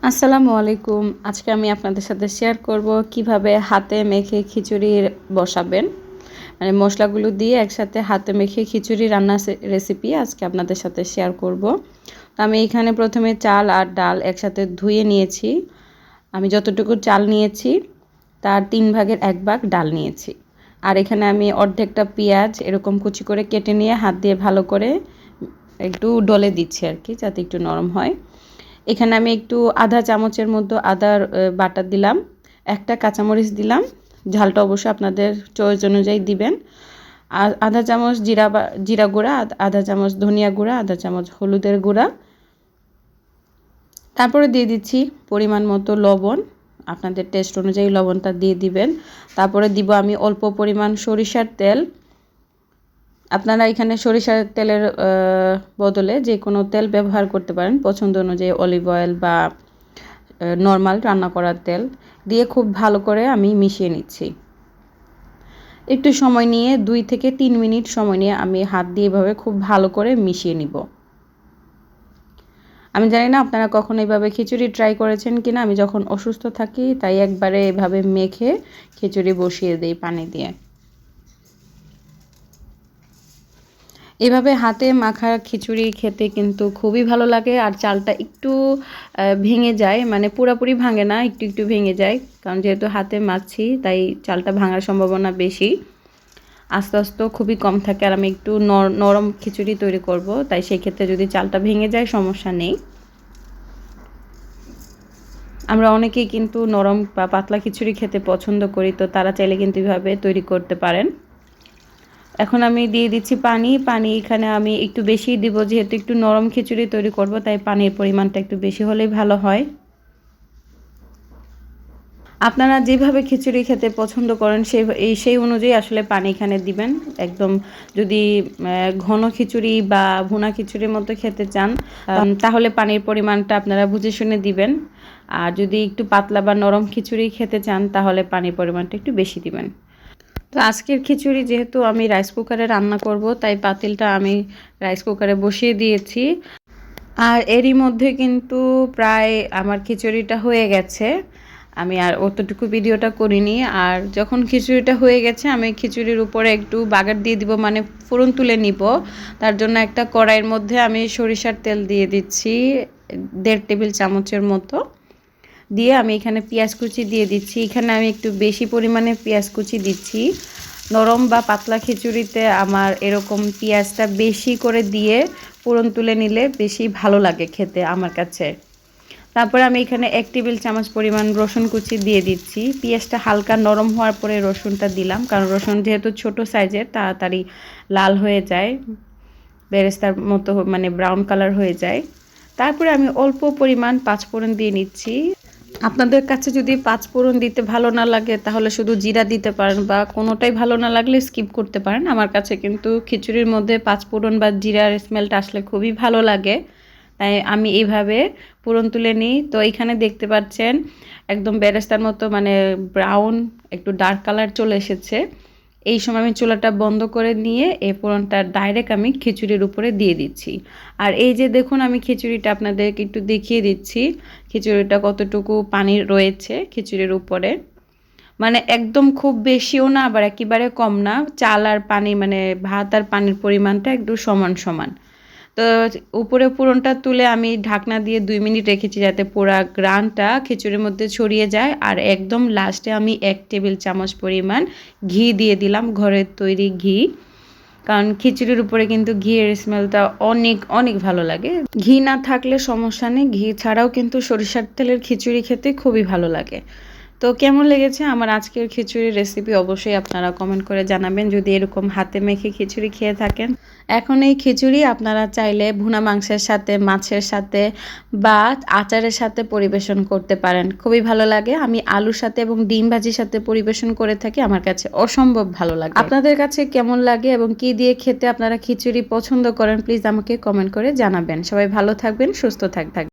আসসালামু আলাইকুম। আজকে আমি আপনাদের সাথে শেয়ার করব কিভাবে হাতে মেখে খিচুড়ি বসাবেন। মানে মশলাগুলো দিয়ে একসাথে হাতে মেখে খিচুড়ি রান্নার রেসিপি আজকে আপনাদের সাথে শেয়ার করব। তো আমি এখানে প্রথমে চাল আর ডাল একসাথে ধুয়ে নিয়েছি। আমি যতটুকু চাল নিয়েছি তার 3 ভাগের 1 ভাগ ডাল নিয়েছি। আর এখানে আমি অর্ধেকটা পেঁয়াজ এরকম কুচি করে কেটে নিয়ে হাত দিয়ে ভালো করে একটু ডলে দিচ্ছি আর কি, যাতে একটু নরম হয়। এখানে আমি একটু আধা চামচের মতো আদার বাটা দিলাম, একটা কাঁচামরিচ দিলাম, ঝালটা অবশ্যই আপনাদের চয়েস অনুযায়ী দিবেন। আর আধা চামচ জিরা গুঁড়া, আধা চামচ ধনিয়া গুঁড়া, আধা চামচ হলুদের গুঁড়া। তারপরে দিয়ে দিচ্ছি পরিমাণ মতো লবণ, আপনাদের টেস্ট অনুযায়ী লবণটা দিয়ে দিবেন। তারপরে দিব আমি অল্প পরিমাণ সরিষার তেল। আপনারা এখানে সরিষার তেলের বদলে যে কোনো তেল ব্যবহার করতে পারেন পছন্দ অনুযায়ী, অলিভ অয়েল বা নর্মাল রান্না করার তেল দিয়ে খুব ভালো করে আমি মিশিয়ে নিচ্ছি। একটু সময় নিয়ে 2 থেকে 3 মিনিট সময় নিয়ে আমি হাত দিয়ে এভাবে খুব ভালো করে মিশিয়ে নিব। আমি জানি না আপনারা কখনো এইভাবে খিচুড়ি ট্রাই করেছেন কিনা। আমি যখন অসুস্থ থাকি তাই একবারে এভাবে মেখে খিচুড়ি বসিয়ে দিই পানি দিয়ে। এভাবে হাতে মাখা খিচুড়ি খেতে কিন্তু খুবই ভালো লাগে। আর চালটা একটু ভেঙে যায়, মানে পুরোপুরি ভাঙে না, একটু একটু ভেঙে যায়, কারণ যেহেতু হাতে মাখছি তাই চালটা ভাঙার সম্ভাবনা বেশি। আস্তে আস্তে খুবই কম থাকে। আর আমি একটু নরম খিচুড়ি তৈরি করব, তাই সেই ক্ষেত্রে যদি চালটা ভেঙে যায় সমস্যা নেই। আমরা অনেকেই কিন্তু নরম বা পাতলা খিচুড়ি খেতে পছন্দ করি, তো তারা চাইলে কিন্তু এভাবে তৈরি করতে পারেন। এখন আমি দিয়ে দিচ্ছি পানি এখানে আমি একটু বেশি দিব, যেহেতু একটু নরম খিচুড়ি তৈরি করব, তাই পানির পরিমাণটা একটু বেশি হলেই ভালো হয়। আপনারা যেভাবে খিচুড়ি খেতে পছন্দ করেন সেই অনুযায়ী আসলে পানি এখানে দিবেন। একদম যদি ঘন খিচুড়ি বা ভুনা খিচুড়ির মতো খেতে চান তাহলে পানির পরিমাণটা আপনারা বুঝে শুনে দিবেন। আর যদি একটু পাতলা বা নরম খিচুড়ি খেতে চান তাহলে পানির পরিমাণটা একটু বেশি দিবেন। তো আজকের খিচুড়ি যেহেতু আমি রাইস কুকারে রান্না করব, তাই পাতিলটা আমি রাইস কুকারে বসিয়ে দিয়েছি। আর এরই মধ্যে কিন্তু প্রায় আমার খিচুড়িটা হয়ে গেছে। আমি আর অতটুকু ভিডিওটা করিনি। আর যখন খিচুড়িটা হয়ে গেছে আমি খিচুড়ির উপরে একটু বাগার দিয়ে দিব, মানে ফোড়ন তুলে নিব। তার জন্য একটা কড়াইয়ের মধ্যে আমি সরিষার তেল দিয়ে দিচ্ছি 1.5 টেবিল চামচের মতো। দিয়ে আমি এখানে পেঁয়াজ কুচি দিয়ে দিচ্ছি। এখানে আমি একটু বেশি পরিমাণে পেঁয়াজ কুচি দিচ্ছি। নরম বা পাতলা খিচুড়িতে আমার এরকম পেঁয়াজটা বেশি করে দিয়ে ফোড়ন তুলে নিলে বেশি ভালো লাগে খেতে আমার কাছে। তারপরে আমি এখানে 1 টেবিল চামচ পরিমাণ রসুন কুচি দিয়ে দিচ্ছি। পেঁয়াজটা হালকা নরম হওয়ার পরে রসুনটা দিলাম, কারণ রসুন যেহেতু ছোট সাইজের তাড়াতাড়ি লাল হয়ে যায়, বেরেস্তার মতো মানে ব্রাউন কালার হয়ে যায়। তারপরে আমি অল্প পরিমাণ পাঁচফোড়ন দিয়ে নিচ্ছি। আপনাদের কাছে যদি পাঁচফোড়ন দিতে ভালো না লাগে তাহলে শুধু জিরা দিতে পারেন, বা কোনোটাই ভালো না লাগলে স্কিপ করতে পারেন। আমার কাছে কিন্তু খিচুড়ির মধ্যে পাঁচফোড়ন বা জিরার স্মেলটা আসলে খুবই ভালো লাগে, তাই আমি এইভাবে ফোড়ন তুলে নিই। তো এইখানে দেখতে পাচ্ছেন একদম বেরেস্তার মতো মানে ব্রাউন একটু ডার্ক কালার চলে এসেছে। এই সময় আমি চুলাটা বন্ধ করে নিয়ে এই ফোড়নটা ডাইরেক্ট আমি খিচুড়ির উপরে দিয়ে দিচ্ছি। আর এই যে দেখুন, আমি খিচুড়িটা আপনাদেরকে একটু দেখিয়ে দিচ্ছি খিচুড়িটা কতটুকু পানি রয়েছে খিচুড়ির উপরে। মানে একদম খুব বেশিও না আবার একেবারে কম না, চাল আর পানি মানে ভাত আর পানির পরিমাণটা একটু সমান সমান। তো উপরে ফোড়নটা তুলে আমি ঢাকনা দিয়ে 2 মিনিট রেখেছি, যাতে পুরা গ্রানটা খিচুড়ির মধ্যে ছড়িয়ে যায়। আর একদম লাস্টে আমি 1 টেবিল চামচ পরিমাণ ঘি দিয়ে দিলাম, ঘরের তৈরি ঘি, কারণ খিচুড়ির উপরে কিন্তু ঘিয়ের স্মেলটা অনেক অনেক ভালো লাগে। ঘি না থাকলে সমস্যা নেই, ঘি ছাড়াও কিন্তু সরিষার তেলের খিচুড়ি খেতে খুবই ভালো লাগে। তো কেমন লেগেছে আমার আজকের খিচুড়ির রেসিপি অবশ্যই আপনারা কমেন্ট করে জানাবেন, যদি এরকম হাতে মেখে খিচুড়ি খেয়ে থাকেন। এখন এই খিচুড়ি আপনারা চাইলে ভুনা মাংসের সাথে, মাছের সাথে বা আচারের সাথে পরিবেশন করতে পারেন, খুবই ভালো লাগে। আমি আলুর সাথে এবং ডিম ভাজির সাথে পরিবেশন করে থাকি, আমার কাছে অসম্ভব ভালো লাগে। আপনাদের কাছে কেমন লাগে এবং কি দিয়ে খেতে আপনারা খিচুড়ি পছন্দ করেন প্লিজ আমাকে কমেন্ট করে জানাবেন। সবাই ভালো থাকবেন, সুস্থ থাকবেন।